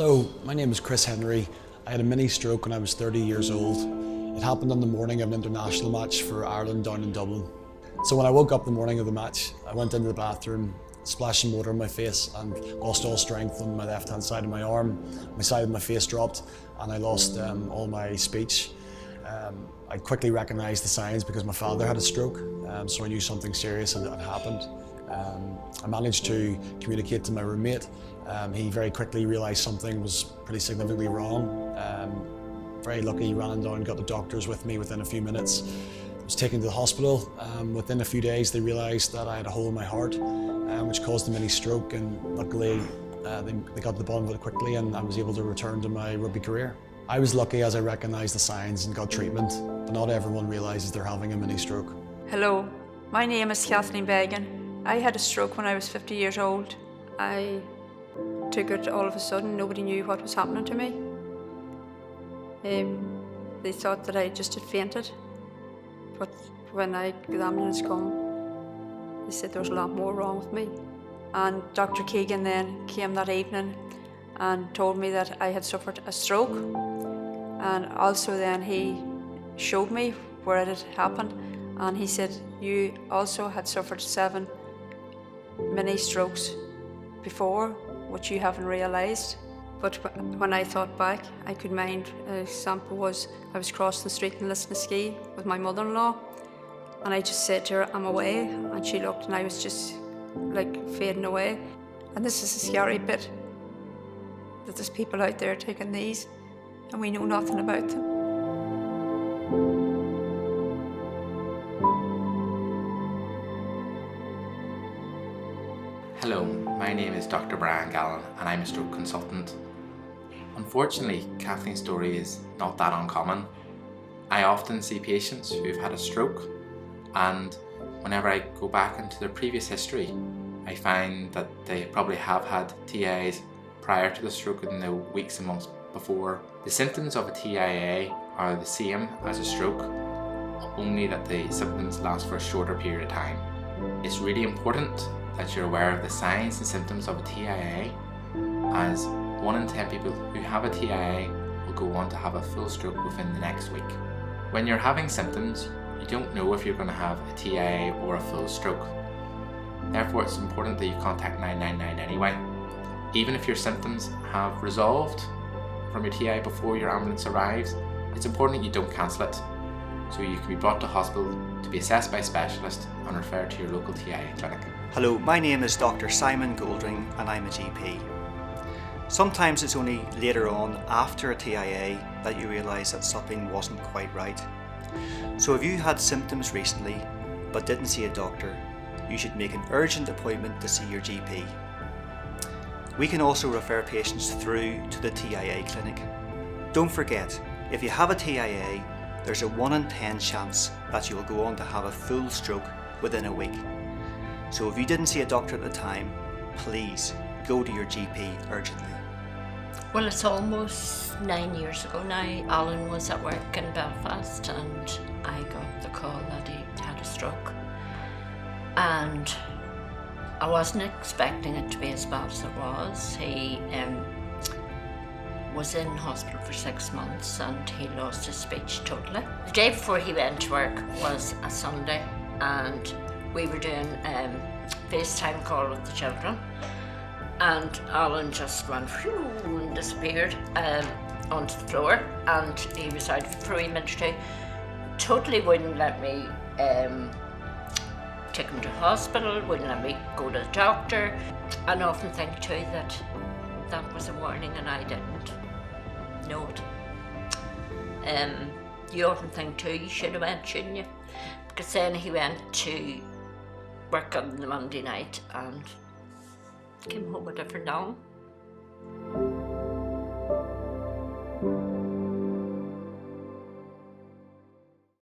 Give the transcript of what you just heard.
Hello, my name is Chris Henry. I had a mini stroke when I was 30 years old. It happened on the morning of an international match for Ireland down in Dublin. So when I woke up the morning of the match, I went into the bathroom, splashed some water on my face and lost all strength on my left-hand side of my arm. My side of my face dropped and I lost all my speech. I quickly recognised the signs because my father had a stroke, so I knew something serious had happened. I managed to communicate to my roommate. He very quickly realised something was pretty significantly wrong. Very lucky he ran down and got the doctors with me within a few minutes. I was taken to the hospital. Within a few days they realised that I had a hole in my heart, which caused a mini stroke, and luckily they got to the bottom of it quickly and I was able to return to my rugby career. I was lucky as I recognised the signs and got treatment, but not everyone realises they're having a mini stroke. Hello, my name is Kathleen Began. I had a stroke when I was 50 years old. I took it all of a sudden. Nobody knew what was happening to me. They thought that I just had fainted, but when the ambulance come, they said there was a lot more wrong with me. And Dr. Keegan then came that evening and told me that I had suffered a stroke, and also then he showed me where it had happened, and he said, you also had suffered 7 mini strokes before, which you haven't realised. But when I thought back, I could mind. An example was I was crossing the street in Lisnaskea with my mother-in-law, and I just said to her, I'm away, and she looked and I was just like fading away. And this is the scary bit, that there's people out there taking these and we know nothing about them. Hello, my name is Dr. Brian Gallen and I'm a stroke consultant. Unfortunately, Kathleen's story is not that uncommon. I often see patients who've had a stroke, and whenever I go back into their previous history, I find that they probably have had TIAs prior to the stroke in the weeks and months before. The symptoms of a TIA are the same as a stroke, only that the symptoms last for a shorter period of time. It's really important that you're aware of the signs and symptoms of a TIA, as 1 in 10 people who have a TIA will go on to have a full stroke within the next week. When you're having symptoms, you don't know if you're going to have a TIA or a full stroke. Therefore, it's important that you contact 999 anyway. Even if your symptoms have resolved from your TIA before your ambulance arrives, it's important that you don't cancel it, so you can be brought to hospital to be assessed by a specialist and referred to your local TIA clinic. Hello, my name is Dr. Simon Goldring and I'm a GP. Sometimes it's only later on, after a TIA, that you realise that something wasn't quite right. So if you had symptoms recently but didn't see a doctor, you should make an urgent appointment to see your GP. We can also refer patients through to the TIA clinic. Don't forget, if you have a TIA, there's a 1 in 10 chance that you will go on to have a full stroke within a week. So if you didn't see a doctor at the time, please go to your GP urgently. Well, it's almost 9 years ago now. Alan was at work in Belfast and I got the call that he had a stroke. And I wasn't expecting it to be as bad as it was. He was in hospital for 6 months and he lost his speech totally. The day before he went to work was a Sunday, and we were doing FaceTime call with the children, and Alan just went phew and disappeared onto the floor, and he was out for a minute or two. Totally wouldn't let me take him to hospital, wouldn't let me go to the doctor. I often think too that that was a warning and I didn't know it. You often think too, you should have went, shouldn't you? Because then he went to work on the Monday night and came home a different now.